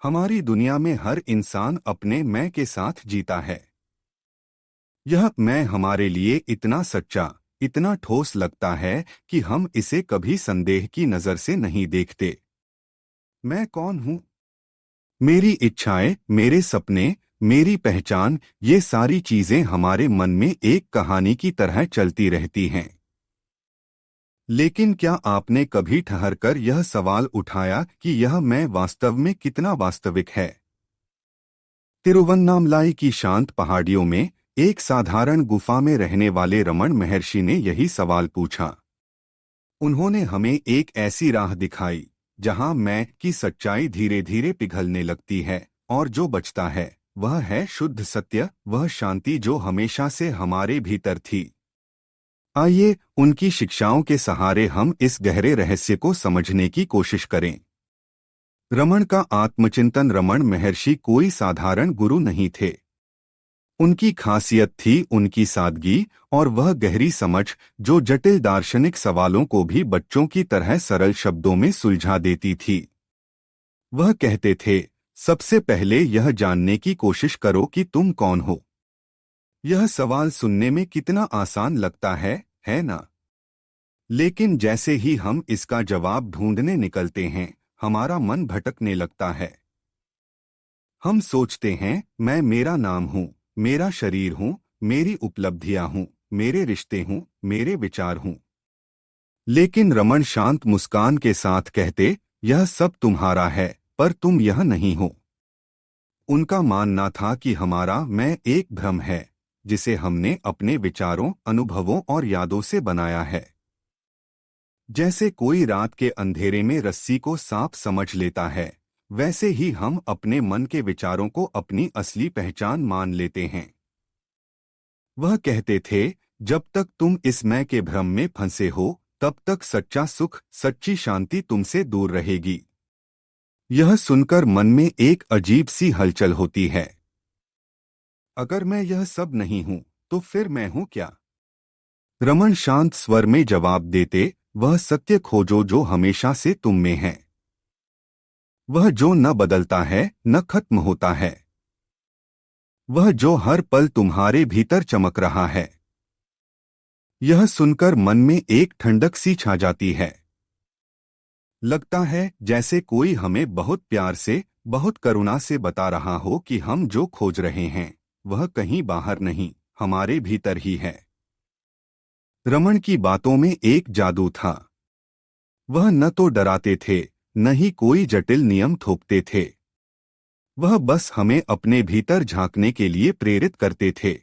हमारी दुनिया में हर इंसान अपने मैं के साथ जीता है। यह मैं हमारे लिए इतना सच्चा, इतना ठोस लगता है कि हम इसे कभी संदेह की नजर से नहीं देखते। मैं कौन हूँ? मेरी इच्छाएं, मेरे सपने, मेरी पहचान, ये सारी चीजें हमारे मन में एक कहानी की तरह चलती रहती हैं। लेकिन क्या आपने कभी ठहरकर यह सवाल उठाया कि यह मैं वास्तव में कितना वास्तविक है? तिरुवन्नामलाई की शांत पहाड़ियों में एक साधारण गुफा में रहने वाले रमण महर्षि ने यही सवाल पूछा। उन्होंने हमें एक ऐसी राह दिखाई जहां मैं की सच्चाई धीरे धीरे पिघलने लगती है, और जो बचता है वह है शुद्ध सत्य, वह शांति जो हमेशा से हमारे भीतर थी। आइए उनकी शिक्षाओं के सहारे हम इस गहरे रहस्य को समझने की कोशिश करें। रमण का आत्मचिंतन। रमण महर्षि कोई साधारण गुरु नहीं थे। उनकी खासियत थी उनकी सादगी और वह गहरी समझ जो जटिल दार्शनिक सवालों को भी बच्चों की तरह सरल शब्दों में सुलझा देती थी। वह कहते थे, सबसे पहले यह जानने की कोशिश करो कि तुम कौन हो। यह सवाल सुनने में कितना आसान लगता है ना? लेकिन जैसे ही हम इसका जवाब ढूंढने निकलते हैं, हमारा मन भटकने लगता है। हम सोचते हैं, मैं मेरा नाम हूँ, मेरा शरीर हूँ, मेरी उपलब्धियां हूँ, मेरे रिश्ते हूँ, मेरे विचार हूँ। लेकिन रमण शांत मुस्कान के साथ कहते, यह सब तुम्हारा है, पर तुम यह नहीं हो। उनका मानना था कि हमारा मैं एक भ्रम है जिसे हमने अपने विचारों, अनुभवों और यादों से बनाया है। जैसे कोई रात के अंधेरे में रस्सी को सांप समझ लेता है, वैसे ही हम अपने मन के विचारों को अपनी असली पहचान मान लेते हैं। वह कहते थे, जब तक तुम इस मैं के भ्रम में फंसे हो, तब तक सच्चा सुख, सच्ची शांति तुमसे दूर रहेगी। यह सुनकर मन में एक अजीब सी हलचल होती है। अगर मैं यह सब नहीं हूं, तो फिर मैं हूं क्या? रमण शांत स्वर में जवाब देते, वह सत्य खोजो जो हमेशा से तुम में है। वह जो न बदलता है, न खत्म होता है। वह जो हर पल तुम्हारे भीतर चमक रहा है। यह सुनकर मन में एक ठंडक सी छा जाती है। लगता है जैसे कोई हमें बहुत प्यार से, बहुत करुणा से बता रहा हो कि हम जो खोज रहे हैं वह कहीं बाहर नहीं, हमारे भीतर ही है। रमण की बातों में एक जादू था। वह न तो डराते थे, न ही कोई जटिल नियम थोपते थे। वह बस हमें अपने भीतर झांकने के लिए प्रेरित करते थे।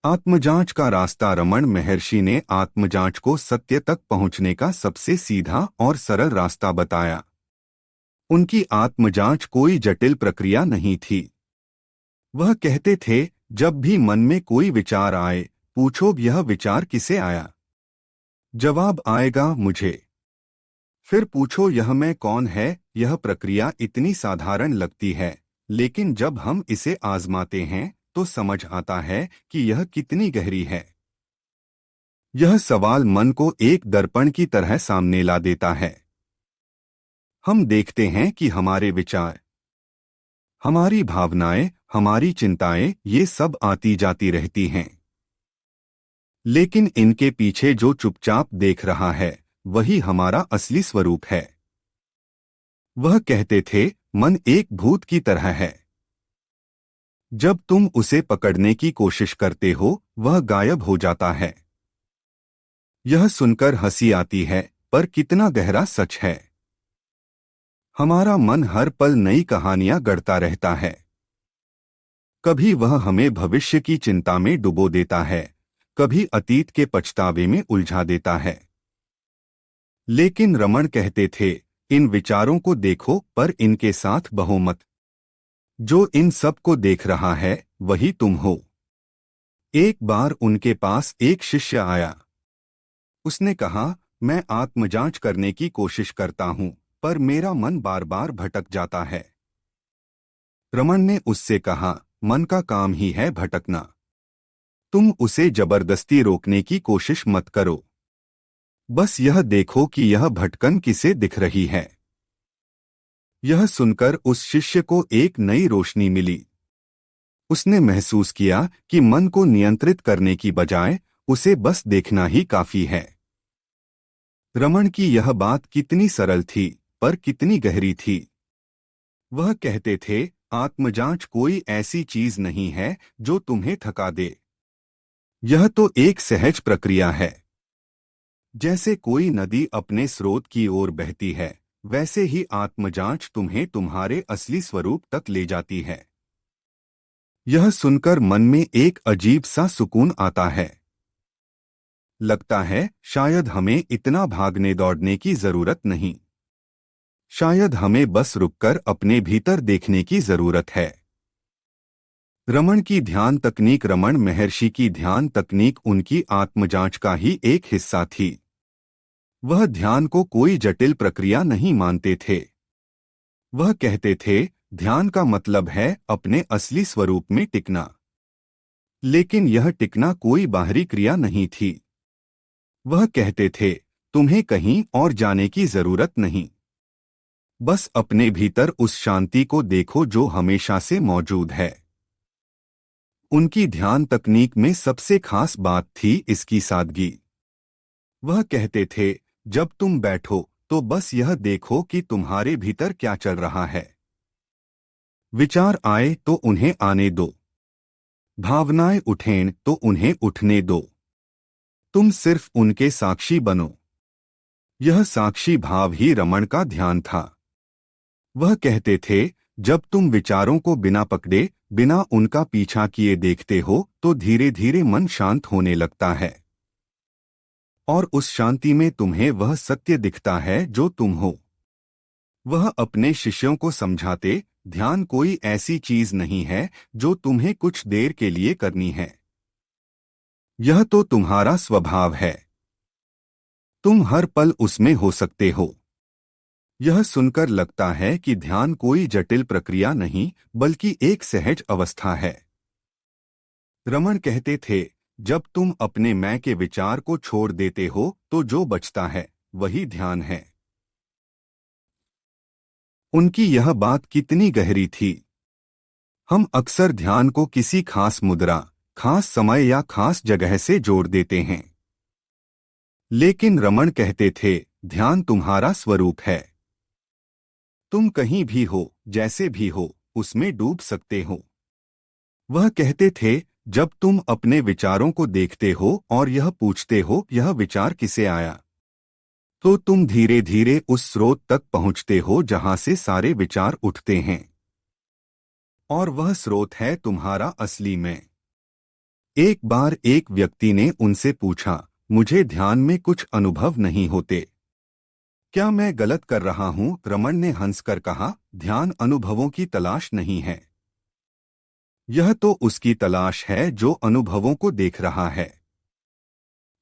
आत्मजांच का रास्ता। रमण महर्षि ने आत्मजांच को सत्य तक पहुंचने का सबसे सीधा और सरल रास्ता बताया। उनकी आत्मजांच कोई जटिल प्रक्रिया नहीं थी। वह कहते थे, जब भी मन में कोई विचार आए, पूछो यह विचार किसे आया? जवाब आएगा, मुझे। फिर पूछो यह मैं कौन है? यह प्रक्रिया इतनी साधारण लगती है, लेकिन जब हम इसे आजमाते हैं तो समझ आता है कि यह कितनी गहरी है। यह सवाल मन को एक दर्पण की तरह सामने ला देता है। हम देखते हैं कि हमारे विचार, हमारी भावनाएं, हमारी चिंताएं, ये सब आती जाती रहती हैं। लेकिन इनके पीछे जो चुपचाप देख रहा है, वही हमारा असली स्वरूप है। वह कहते थे, मन एक भूत की तरह है। जब तुम उसे पकड़ने की कोशिश करते हो, वह गायब हो जाता है। यह सुनकर हंसी आती है, पर कितना गहरा सच है। हमारा मन हर पल नई कहानियां गढ़ता रहता है। कभी वह हमें भविष्य की चिंता में डुबो देता है, कभी अतीत के पछतावे में उलझा देता है। लेकिन रमण कहते थे, इन विचारों को देखो पर इनके साथ बहो मत। जो इन सब को देख रहा है, वही तुम हो। एक बार उनके पास एक शिष्य आया। उसने कहा, मैं आत्मजांच करने की कोशिश करता हूं, पर मेरा मन बार बार भटक जाता है। रमण ने उससे कहा, मन का काम ही है भटकना। तुम उसे जबरदस्ती रोकने की कोशिश मत करो। बस यह देखो कि यह भटकन किसे दिख रही है। यह सुनकर उस शिष्य को एक नई रोशनी मिली। उसने महसूस किया कि मन को नियंत्रित करने की बजाय उसे बस देखना ही काफी है। रमण की यह बात कितनी सरल थी, पर कितनी गहरी थी। वह कहते थे, आत्मजांच कोई ऐसी चीज नहीं है जो तुम्हें थका दे। यह तो एक सहज प्रक्रिया है। जैसे कोई नदी अपने स्रोत की ओर बहती है, वैसे ही आत्मजांच तुम्हें तुम्हारे असली स्वरूप तक ले जाती है। यह सुनकर मन में एक अजीब सा सुकून आता है। लगता है शायद हमें इतना भागने दौड़ने की जरूरत नहीं। शायद हमें बस रुककर अपने भीतर देखने की जरूरत है। रमण की ध्यान तकनीक, रमण महर्षि की ध्यान तकनीक उनकी आत्मजांच का ही एक हिस्सा थी। वह ध्यान को कोई जटिल प्रक्रिया नहीं मानते थे। वह कहते थे, ध्यान का मतलब है अपने असली स्वरूप में टिकना। लेकिन यह टिकना कोई बाहरी क्रिया नहीं थी। वह कहते थे, तुम्हें कहीं और जाने की जरूरत नहीं। बस अपने भीतर उस शांति को देखो जो हमेशा से मौजूद है। उनकी ध्यान तकनीक में सबसे खास बात थी इसकी सादगी। वह कहते थे, जब तुम बैठो तो बस यह देखो कि तुम्हारे भीतर क्या चल रहा है। विचार आए तो उन्हें आने दो। भावनाएं उठें तो उन्हें उठने दो। तुम सिर्फ उनके साक्षी बनो। यह साक्षी भाव ही रमण का ध्यान था। वह कहते थे, जब तुम विचारों को बिना पकड़े, बिना उनका पीछा किए देखते हो तो धीरे धीरे मन शांत होने लगता है। और उस शांति में तुम्हें वह सत्य दिखता है जो तुम हो। वह अपने शिष्यों को समझाते, ध्यान कोई ऐसी चीज नहीं है जो तुम्हें कुछ देर के लिए करनी है। यह तो तुम्हारा स्वभाव है। तुम हर पल उसमें हो सकते हो। यह सुनकर लगता है कि ध्यान कोई जटिल प्रक्रिया नहीं, बल्कि एक सहज अवस्था है। रमण कहते थे, जब तुम अपने मैं के विचार को छोड़ देते हो तो जो बचता है वही ध्यान है। उनकी यह बात कितनी गहरी थी। हम अक्सर ध्यान को किसी खास मुद्रा, खास समय या खास जगह से जोड़ देते हैं। लेकिन रमण कहते थे, ध्यान तुम्हारा स्वरूप है। तुम कहीं भी हो, जैसे भी हो, उसमें डूब सकते हो। वह कहते थे, जब तुम अपने विचारों को देखते हो और यह पूछते हो यह विचार किसे आया, तो तुम धीरे धीरे उस स्रोत तक पहुंचते हो जहां से सारे विचार उठते हैं। और वह स्रोत है तुम्हारा असली मैं। एक बार एक व्यक्ति ने उनसे पूछा, मुझे ध्यान में कुछ अनुभव नहीं होते, क्या मैं गलत कर रहा हूं? रमण ने हंसकर कहा, ध्यान अनुभवों की तलाश नहीं है। यह तो उसकी तलाश है जो अनुभवों को देख रहा है।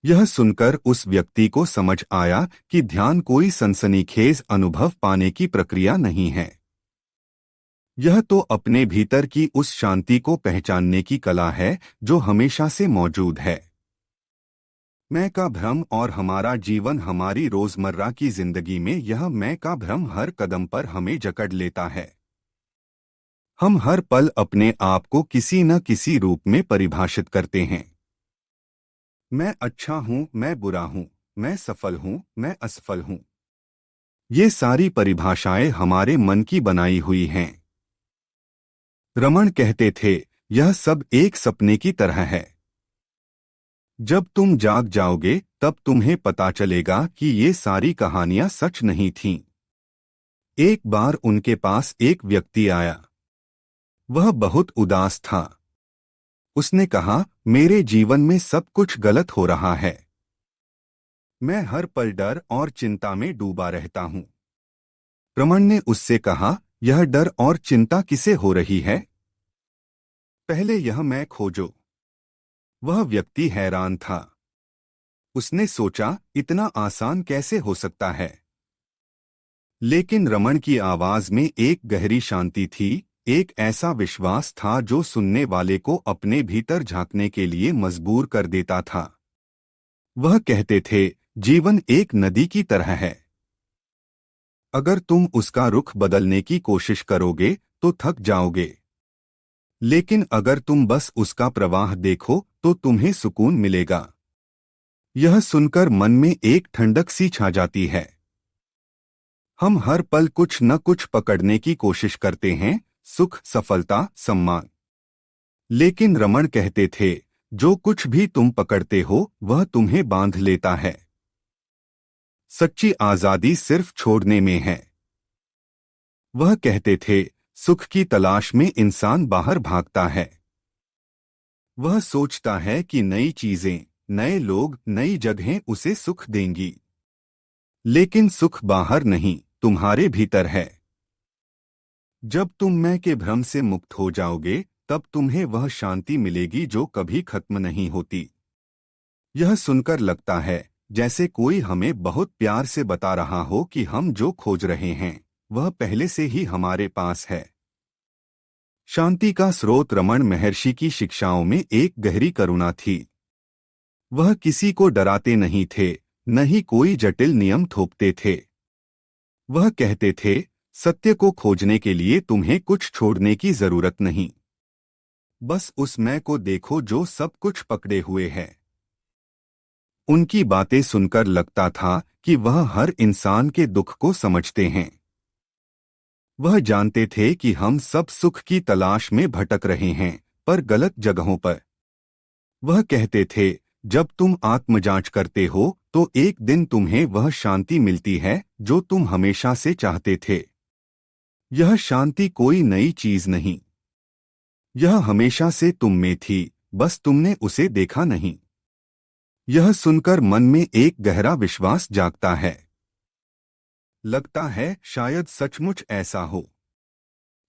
यह सुनकर उस व्यक्ति को समझ आया कि ध्यान कोई सनसनीखेज अनुभव पाने की प्रक्रिया नहीं है। यह तो अपने भीतर की उस शांति को पहचानने की कला है जो हमेशा से मौजूद है। मैं का भ्रम और हमारा जीवन, हमारी रोजमर्रा की जिंदगी में यह मैं का भ्रम हर कदम पर हमें जकड़ लेता है। हम हर पल अपने आप को किसी न किसी रूप में परिभाषित करते हैं। मैं अच्छा हूं, मैं बुरा हूं, मैं सफल हूं, मैं असफल हूं। ये सारी परिभाषाएं हमारे मन की बनाई हुई हैं। रमण कहते थे, यह सब एक सपने की तरह है। जब तुम जाग जाओगे तब तुम्हें पता चलेगा कि ये सारी कहानियां सच नहीं थीं। एक बार उनके पास एक व्यक्ति आया। वह बहुत उदास था। उसने कहा, मेरे जीवन में सब कुछ गलत हो रहा है। मैं हर पल डर और चिंता में डूबा रहता हूं। रमण ने उससे कहा, यह डर और चिंता किसे हो रही है? पहले यह मैं खोजो। वह व्यक्ति हैरान था। उसने सोचा, इतना आसान कैसे हो सकता है? लेकिन रमण की आवाज में एक गहरी शांति थी, एक ऐसा विश्वास था जो सुनने वाले को अपने भीतर झांकने के लिए मजबूर कर देता था। वह कहते थे, जीवन एक नदी की तरह है। अगर तुम उसका रुख बदलने की कोशिश करोगे तो थक जाओगे, लेकिन अगर तुम बस उसका प्रवाह देखो तो तुम्हें सुकून मिलेगा। यह सुनकर मन में एक ठंडक सी छा जाती है। हम हर पल कुछ न कुछ पकड़ने की कोशिश करते हैं, सुख, सफलता, सम्मान। लेकिन रमण कहते थे, जो कुछ भी तुम पकड़ते हो वह तुम्हें बांध लेता है। सच्ची आजादी सिर्फ छोड़ने में है। वह कहते थे, सुख की तलाश में इंसान बाहर भागता है। वह सोचता है कि नई चीजें, नए लोग, नई जगहें उसे सुख देंगी। लेकिन सुख बाहर नहीं, तुम्हारे भीतर है। जब तुम मैं के भ्रम से मुक्त हो जाओगे, तब तुम्हें वह शांति मिलेगी जो कभी खत्म नहीं होती। यह सुनकर लगता है जैसे कोई हमें बहुत प्यार से बता रहा हो कि हम जो खोज रहे हैं वह पहले से ही हमारे पास है। शांति का स्रोत रमण महर्षि की शिक्षाओं में एक गहरी करुणा थी। वह किसी को डराते नहीं थे, न ही कोई जटिल नियम थोपते थे। वह कहते थे, सत्य को खोजने के लिए तुम्हें कुछ छोड़ने की जरूरत नहीं। बस उस मैं को देखो जो सब कुछ पकड़े हुए है। उनकी बातें सुनकर लगता था कि वह हर इंसान के दुख को समझते हैं। वह जानते थे कि हम सब सुख की तलाश में भटक रहे हैं, पर गलत जगहों पर। वह कहते थे, जब तुम आत्मजांच करते हो तो एक दिन तुम्हें वह शांति मिलती है जो तुम हमेशा से चाहते थे। यह शांति कोई नई चीज नहीं, यह हमेशा से तुम में थी, बस तुमने उसे देखा नहीं। यह सुनकर मन में एक गहरा विश्वास जागता है। लगता है शायद सचमुच ऐसा हो।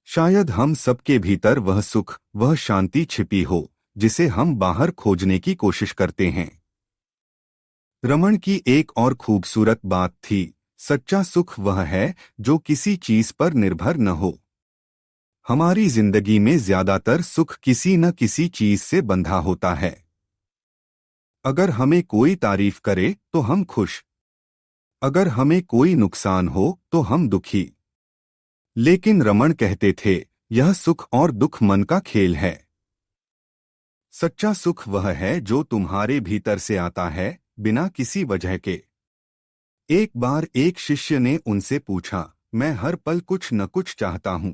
शायद हम सबके भीतर वह सुख, वह शांति छिपी हो जिसे हम बाहर खोजने की कोशिश करते हैं। रमण की एक और खूबसूरत बात थी, सच्चा सुख वह है जो किसी चीज पर निर्भर न हो। हमारी जिंदगी में ज्यादातर सुख किसी न किसी चीज से बंधा होता है। अगर हमें कोई तारीफ करे तो हम खुश, अगर हमें कोई नुकसान हो तो हम दुखी। लेकिन रमण कहते थे, यह सुख और दुख मन का खेल है। सच्चा सुख वह है जो तुम्हारे भीतर से आता है, बिना किसी वजह के। एक बार एक शिष्य ने उनसे पूछा, मैं हर पल कुछ न कुछ चाहता हूं,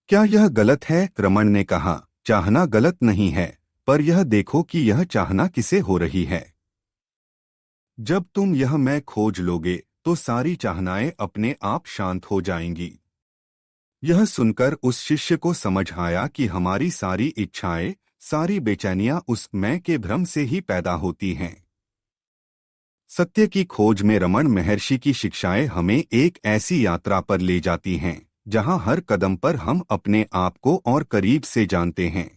क्या यह गलत है? रमण ने कहा, चाहना गलत नहीं है, पर यह देखो कि यह चाहना किसे हो रही है। जब तुम यह मैं खोज लोगे तो सारी चाहनाएं अपने आप शांत हो जाएंगी। यह सुनकर उस शिष्य को समझ आया कि हमारी सारी इच्छाएं, सारी बेचैनियां उस मैं के भ्रम से ही पैदा होती हैं। सत्य की खोज में रमण महर्षि की शिक्षाएं हमें एक ऐसी यात्रा पर ले जाती हैं जहां हर कदम पर हम अपने आप को और करीब से जानते हैं।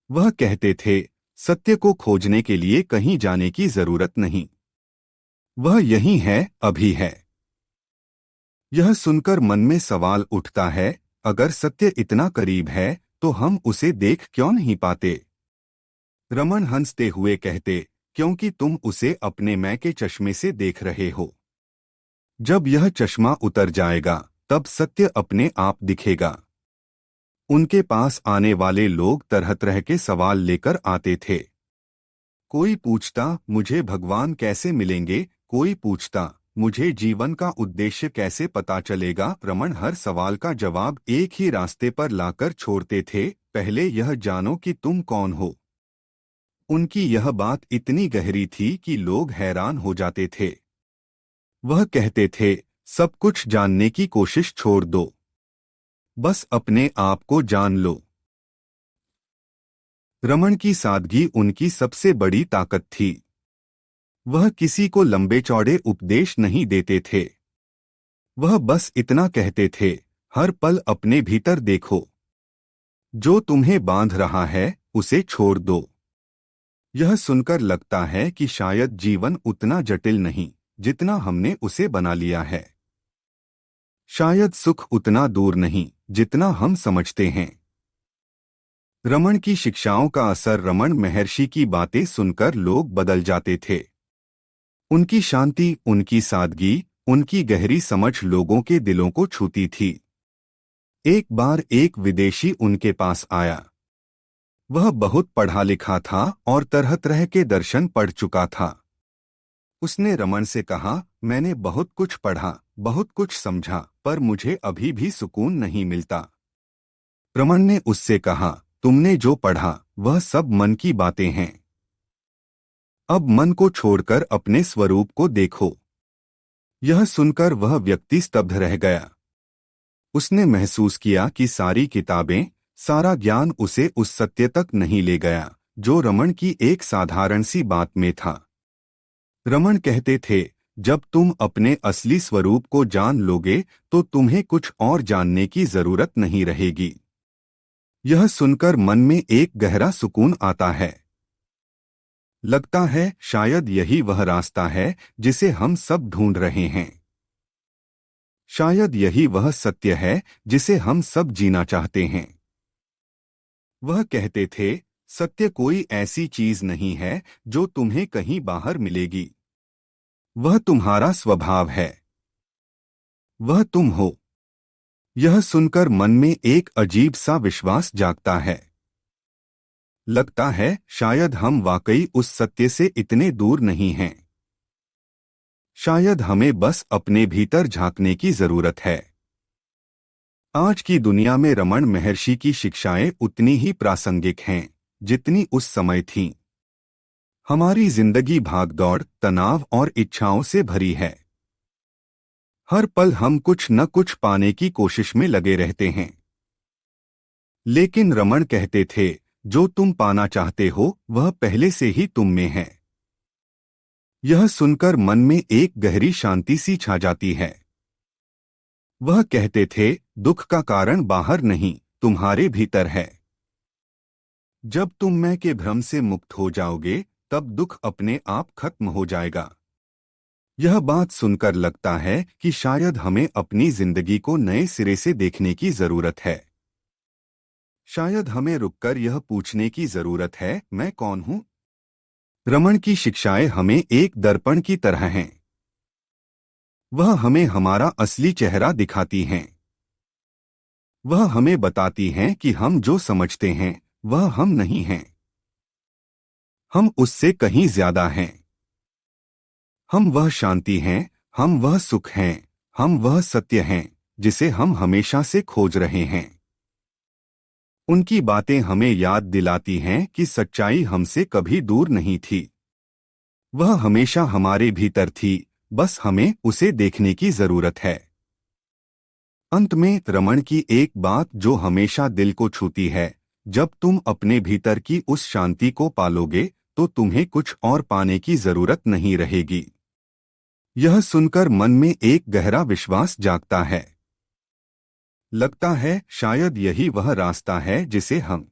वह कहते थे, सत्य को खोजने के लिए कहीं जाने की जरूरत नहीं, वह यहीं है, अभी है। यह सुनकर मन में सवाल उठता है, अगर सत्य इतना करीब है तो हम उसे देख क्यों नहीं पाते? रमण हंसते हुए कहते, क्योंकि तुम उसे अपने मैं के चश्मे से देख रहे हो। जब यह चश्मा उतर जाएगा तब सत्य अपने आप दिखेगा। उनके पास आने वाले लोग तरह तरह के सवाल लेकर आते थे। कोई पूछता, मुझे भगवान कैसे मिलेंगे? कोई पूछता, मुझे जीवन का उद्देश्य कैसे पता चलेगा? रमण हर सवाल का जवाब एक ही रास्ते पर लाकर छोड़ते थे, पहले यह जानो कि तुम कौन हो। उनकी यह बात इतनी गहरी थी कि लोग हैरान हो जाते थे। वह कहते थे, सब कुछ जानने की कोशिश छोड़ दो, बस अपने आप को जान लो। रमण की सादगी उनकी सबसे बड़ी ताकत थी। वह किसी को लंबे चौड़े उपदेश नहीं देते थे। वह बस इतना कहते थे, हर पल अपने भीतर देखो, जो तुम्हें बांध रहा है उसे छोड़ दो। यह सुनकर लगता है कि शायद जीवन उतना जटिल नहीं जितना हमने उसे बना लिया है। शायद सुख उतना दूर नहीं जितना हम समझते हैं। रमण की शिक्षाओं का असर, रमण महर्षि की बातें सुनकर लोग बदल जाते थे। उनकी शांति, उनकी सादगी, उनकी गहरी समझ लोगों के दिलों को छूती थी। एक बार एक विदेशी उनके पास आया। वह बहुत पढ़ा लिखा था और तरह तरह के दर्शन पढ़ चुका था। उसने रमन से कहा, मैंने बहुत कुछ पढ़ा, बहुत कुछ समझा, पर मुझे अभी भी सुकून नहीं मिलता। रमन ने उससे कहा, तुमने जो पढ़ा वह सब मन की बातें हैं। अब मन को छोड़कर अपने स्वरूप को देखो। यह सुनकर वह व्यक्ति स्तब्ध रह गया। उसने महसूस किया कि सारी किताबें, सारा ज्ञान उसे उस सत्य तक नहीं ले गया जो रमन की एक साधारण सी बात में था। रमन कहते थे, जब तुम अपने असली स्वरूप को जान लोगे तो तुम्हें कुछ और जानने की जरूरत नहीं रहेगी। यह सुनकर मन में एक गहरा सुकून आता है। लगता है शायद यही वह रास्ता है जिसे हम सब ढूंढ रहे हैं। शायद यही वह सत्य है जिसे हम सब जीना चाहते हैं। वह कहते थे, सत्य कोई ऐसी चीज नहीं है जो तुम्हें कहीं बाहर मिलेगी। वह तुम्हारा स्वभाव है। वह तुम हो। यह सुनकर मन में एक अजीब सा विश्वास जागता है। लगता है शायद हम वाकई उस सत्य से इतने दूर नहीं हैं। शायद हमें बस अपने भीतर झांकने की जरूरत है। आज की दुनिया में रमन महर्षि की शिक्षाएं उतनी ही प्रासंगिक हैं जितनी उस समय थीं। हमारी जिंदगी भागदौड़, तनाव और इच्छाओं से भरी है। हर पल हम कुछ न कुछ पाने की कोशिश में लगे रहते हैं। लेकिन रमन कहते थे, जो तुम पाना चाहते हो वह पहले से ही तुम में है। यह सुनकर मन में एक गहरी शांति सी छा जाती है। वह कहते थे, दुख का कारण बाहर नहीं, तुम्हारे भीतर है। जब तुम मैं के भ्रम से मुक्त हो जाओगे तब दुख अपने आप खत्म हो जाएगा। यह बात सुनकर लगता है कि शायद हमें अपनी जिंदगी को नए सिरे से देखने की जरूरत है। शायद हमें रुककर यह पूछने की जरूरत है, मैं कौन हूं? रमन की शिक्षाएं हमें एक दर्पण की तरह हैं। वह हमें हमारा असली चेहरा दिखाती हैं। वह हमें बताती हैं कि हम जो समझते हैं वह हम नहीं हैं। हम उससे कहीं ज्यादा हैं। हम वह शांति हैं, हम वह सुख हैं, हम वह सत्य हैं जिसे हम हमेशा से खोज रहे हैं। उनकी बातें हमें याद दिलाती हैं कि सच्चाई हमसे कभी दूर नहीं थी। वह हमेशा हमारे भीतर थी, बस हमें उसे देखने की जरूरत है। अंत में रमन की एक बात जो हमेशा दिल को छूती है, जब तुम अपने भीतर की उस शांति को पालोगे तो तुम्हें कुछ और पाने की जरूरत नहीं रहेगी। यह सुनकर मन में एक गहरा विश्वास जागता है। लगता है शायद यही वह रास्ता है जिसे हम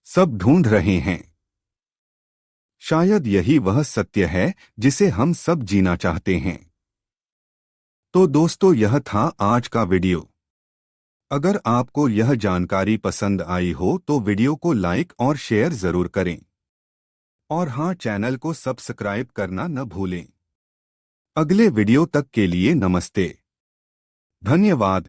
सब ढूंढ रहे हैं। शायद यही वह सत्य है जिसे हम सब जीना चाहते हैं। तो दोस्तों, यह था आज का वीडियो। अगर आपको यह जानकारी पसंद आई हो तो वीडियो को लाइक और शेयर जरूर करें। और हाँ, चैनल को सब्सक्राइब करना न भूलें। अगले वीडियो तक के लिए नमस्ते। धन्यवाद।